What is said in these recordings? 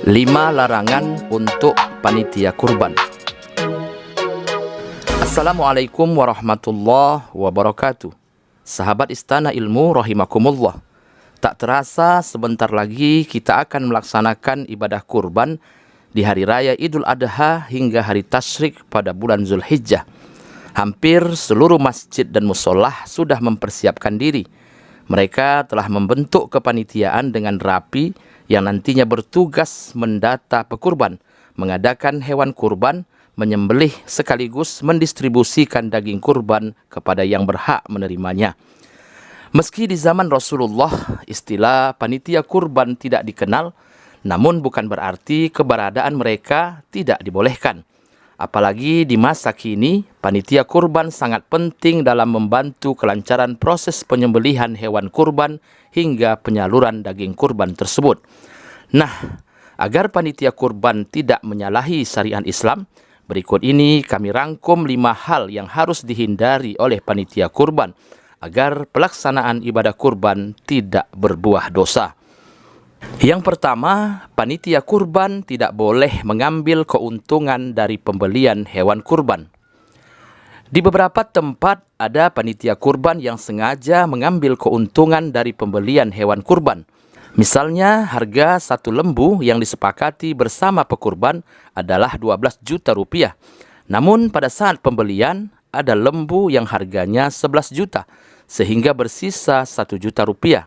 5 larangan untuk panitia kurban. Assalamualaikum warahmatullahi wabarakatuh. Sahabat Istana Ilmu rahimakumullah. Tak terasa sebentar lagi kita akan melaksanakan ibadah kurban di hari raya Idul Adha hingga hari tasyrik pada bulan Zulhijjah. Hampir seluruh masjid dan musolah sudah mempersiapkan diri. Mereka telah membentuk kepanitiaan dengan rapi yang nantinya bertugas mendata pekurban, mengadakan hewan kurban, menyembelih sekaligus mendistribusikan daging kurban kepada yang berhak menerimanya. Meski di zaman Rasulullah istilah panitia kurban tidak dikenal, namun bukan berarti keberadaan mereka tidak dibolehkan. Apalagi di masa kini, panitia kurban sangat penting dalam membantu kelancaran proses penyembelihan hewan kurban hingga penyaluran daging kurban tersebut. Nah, agar panitia kurban tidak menyalahi syariat Islam, berikut ini kami rangkum 5 hal yang harus dihindari oleh panitia kurban agar pelaksanaan ibadah kurban tidak berbuah dosa. Yang pertama, panitia kurban tidak boleh mengambil keuntungan dari pembelian hewan kurban. Di beberapa tempat ada panitia kurban yang sengaja mengambil keuntungan dari pembelian hewan kurban. Misalnya, harga satu lembu yang disepakati bersama pekurban adalah 12 juta rupiah. Namun pada saat pembelian, ada lembu yang harganya 11 juta, sehingga bersisa 1 juta rupiah.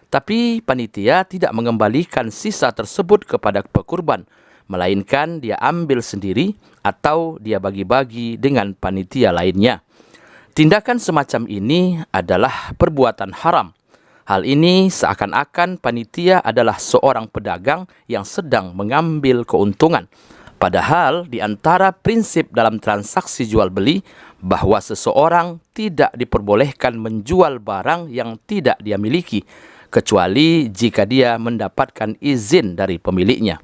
Tapi panitia tidak mengembalikan sisa tersebut kepada pekurban, melainkan dia ambil sendiri atau dia bagi-bagi dengan panitia lainnya. Tindakan semacam ini adalah perbuatan haram. Hal ini seakan-akan panitia adalah seorang pedagang yang sedang mengambil keuntungan. Padahal di antara prinsip dalam transaksi jual beli bahwa seseorang tidak diperbolehkan menjual barang yang tidak dia miliki, kecuali jika dia mendapatkan izin dari pemiliknya.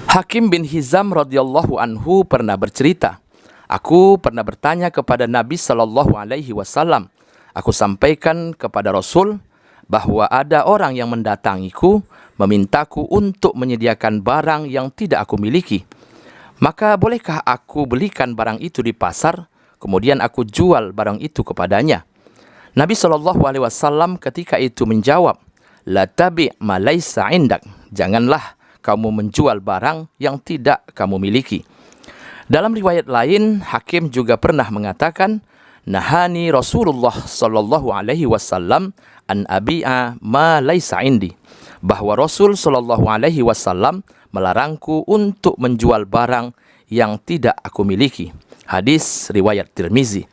Hakim bin Hizam radhiyallahu anhu pernah bercerita, "Aku pernah bertanya kepada Nabi sallallahu alaihi wasallam. Aku sampaikan kepada Rasul bahwa ada orang yang mendatangiku, memintaku untuk menyediakan barang yang tidak aku miliki. Maka bolehkah aku belikan barang itu di pasar, kemudian aku jual barang itu kepadanya?" Nabi SAW ketika itu menjawab, "La tabi' ma laisa indak." Janganlah kamu menjual barang yang tidak kamu miliki. Dalam riwayat lain, Hakim juga pernah mengatakan, "Nahani Rasulullah SAW an abi'a ma laisa indi." Bahwa Rasul SAW melarangku untuk menjual barang yang tidak aku miliki. Hadis riwayat Tirmizi.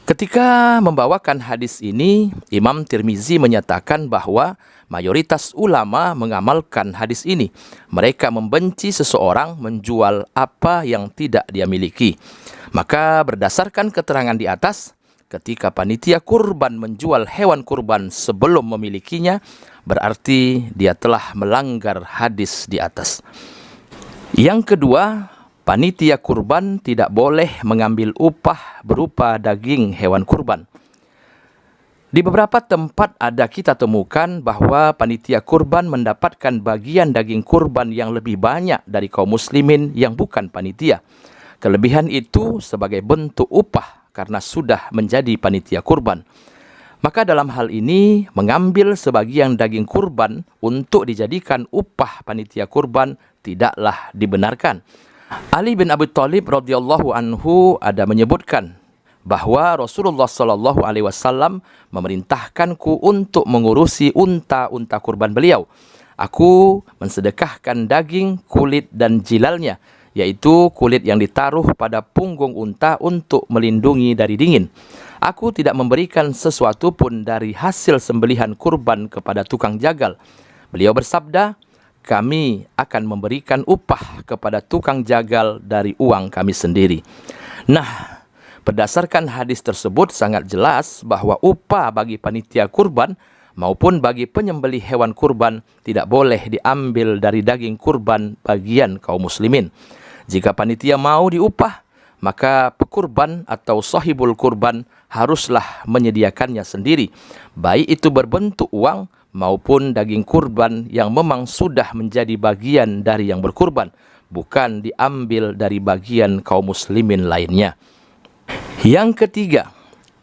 Ketika membawakan hadis ini, Imam Tirmizi menyatakan bahwa mayoritas ulama mengamalkan hadis ini. Mereka membenci seseorang menjual apa yang tidak dia miliki. Maka berdasarkan keterangan di atas, ketika panitia kurban menjual hewan kurban sebelum memilikinya, berarti dia telah melanggar hadis di atas. Yang kedua, panitia kurban tidak boleh mengambil upah berupa daging hewan kurban. Di beberapa tempat kita temukan bahwa panitia kurban mendapatkan bagian daging kurban yang lebih banyak dari kaum muslimin yang bukan panitia. Kelebihan itu sebagai bentuk upah karena sudah menjadi panitia kurban. Maka dalam hal ini, mengambil sebagian daging kurban untuk dijadikan upah panitia kurban tidaklah dibenarkan. Ali bin Abi Thalib radhiyallahu anhu ada menyebutkan bahwa Rasulullah sallallahu alaihi wasallam memerintahkanku untuk mengurusi unta-unta kurban beliau. Aku mensedekahkan daging, kulit dan jilalnya, yaitu kulit yang ditaruh pada punggung unta untuk melindungi dari dingin. Aku tidak memberikan sesuatu pun dari hasil sembelihan kurban kepada tukang jagal. Beliau bersabda, "Kami akan memberikan upah kepada tukang jagal dari uang kami sendiri." Nah, berdasarkan hadis tersebut sangat jelas bahwa upah bagi panitia kurban maupun bagi penyembelih hewan kurban tidak boleh diambil dari daging kurban bagian kaum muslimin. Jika panitia mau diupah, maka pekurban atau sahibul kurban haruslah menyediakannya sendiri, baik itu berbentuk uang maupun daging kurban yang memang sudah menjadi bagian dari yang berkurban, bukan diambil dari bagian kaum muslimin lainnya. Yang ketiga,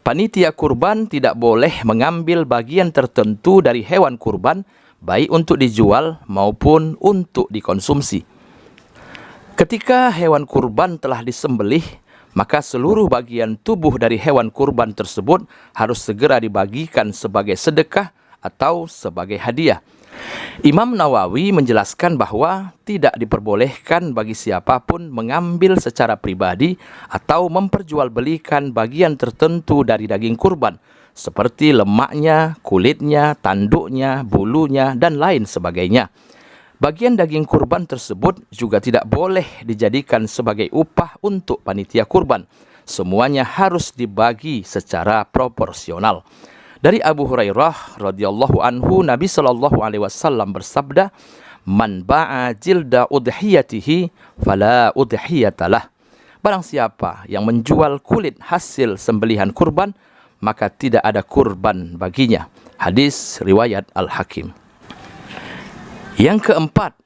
panitia kurban tidak boleh mengambil bagian tertentu dari hewan kurban, baik untuk dijual maupun untuk dikonsumsi. Ketika hewan kurban telah disembelih, maka seluruh bagian tubuh dari hewan kurban tersebut harus segera dibagikan sebagai sedekah atau sebagai hadiah. Imam Nawawi menjelaskan bahwa tidak diperbolehkan bagi siapapun mengambil secara pribadi atau memperjualbelikan bagian tertentu dari daging kurban, seperti lemaknya, kulitnya, tanduknya, bulunya, dan lain sebagainya. Bagian daging kurban tersebut juga tidak boleh dijadikan sebagai upah untuk panitia kurban. Semuanya harus dibagi secara proporsional. Dari Abu Hurairah radhiyallahu anhu, Nabi sallallahu alaihi wasallam bersabda, "Man ba'a jilda udhiyatihi fala udhiyatalah." Barang siapa yang menjual kulit hasil sembelihan kurban, maka tidak ada kurban baginya. Hadis riwayat Al-Hakim. Yang keempat,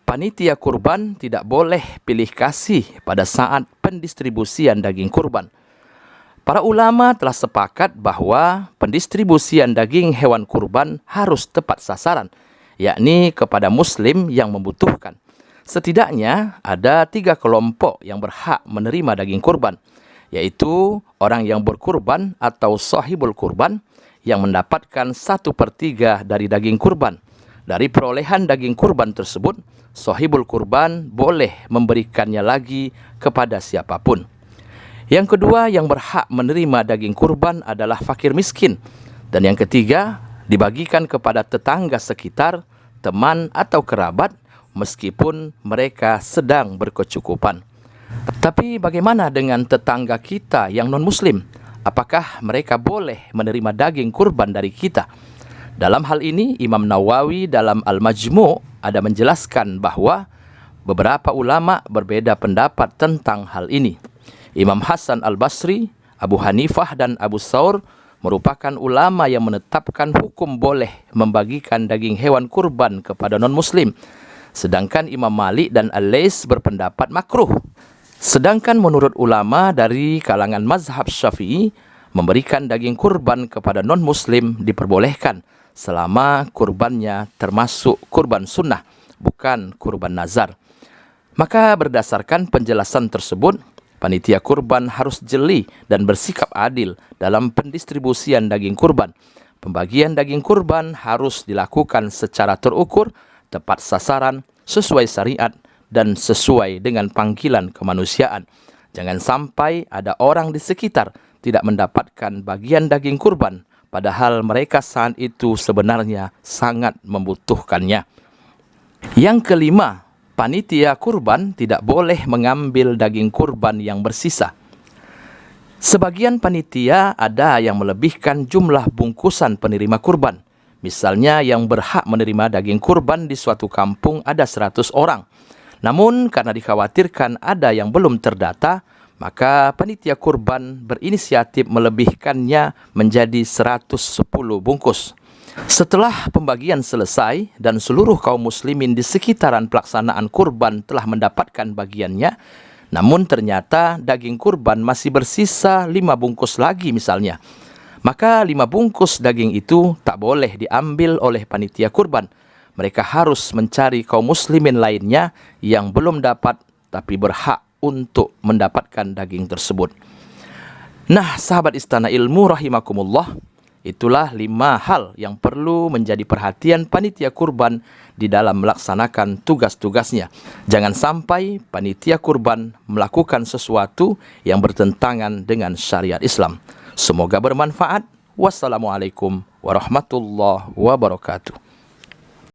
panitia kurban tidak boleh pilih kasih pada saat pendistribusian daging kurban. Para ulama telah sepakat bahwa pendistribusian daging hewan kurban harus tepat sasaran, yakni kepada muslim yang membutuhkan. Setidaknya ada 3 kelompok yang berhak menerima daging kurban, yaitu orang yang berkurban atau sahibul kurban yang mendapatkan 1/3 dari daging kurban. Dari perolehan daging kurban tersebut, sahibul kurban boleh memberikannya lagi kepada siapapun. Yang kedua yang berhak menerima daging kurban adalah fakir miskin. Dan yang ketiga, dibagikan kepada tetangga sekitar, teman atau kerabat, meskipun mereka sedang berkecukupan. Tapi bagaimana dengan tetangga kita yang non-muslim? Apakah mereka boleh menerima daging kurban dari kita? Dalam hal ini, Imam Nawawi dalam Al-Majmu' ada menjelaskan bahwa beberapa ulama berbeda pendapat tentang hal ini. Imam Hasan Al-Basri, Abu Hanifah, dan Abu Thawr merupakan ulama yang menetapkan hukum boleh membagikan daging hewan kurban kepada non-muslim. Sedangkan Imam Malik dan Al-Laits berpendapat makruh. Sedangkan menurut ulama dari kalangan mazhab Syafi'i, memberikan daging kurban kepada non-muslim diperbolehkan selama kurbannya termasuk kurban sunnah, bukan kurban nazar. Maka berdasarkan penjelasan tersebut, panitia kurban harus jeli dan bersikap adil dalam pendistribusian daging kurban. Pembagian daging kurban harus dilakukan secara terukur, tepat sasaran, sesuai syariat, dan sesuai dengan panggilan kemanusiaan. Jangan sampai ada orang di sekitar tidak mendapatkan bagian daging kurban, padahal mereka saat itu sebenarnya sangat membutuhkannya. Yang kelima, panitia kurban tidak boleh mengambil daging kurban yang bersisa. Sebagian panitia ada yang melebihkan jumlah bungkusan penerima kurban. Misalnya yang berhak menerima daging kurban di suatu kampung ada 100 orang. Namun karena dikhawatirkan ada yang belum terdata, maka panitia kurban berinisiatif melebihkannya menjadi 110 bungkus. Setelah pembagian selesai dan seluruh kaum muslimin di sekitaran pelaksanaan kurban telah mendapatkan bagiannya, namun ternyata daging kurban masih bersisa 5 bungkus lagi misalnya, maka 5 bungkus daging itu tak boleh diambil oleh panitia kurban. Mereka harus mencari kaum muslimin lainnya yang belum dapat tapi berhak untuk mendapatkan daging tersebut. Nah, sahabat Istana Ilmu rahimakumullah, itulah 5 hal yang perlu menjadi perhatian panitia kurban di dalam melaksanakan tugas-tugasnya. Jangan sampai panitia kurban melakukan sesuatu yang bertentangan dengan syariat Islam. Semoga bermanfaat. Wassalamualaikum warahmatullahi wabarakatuh.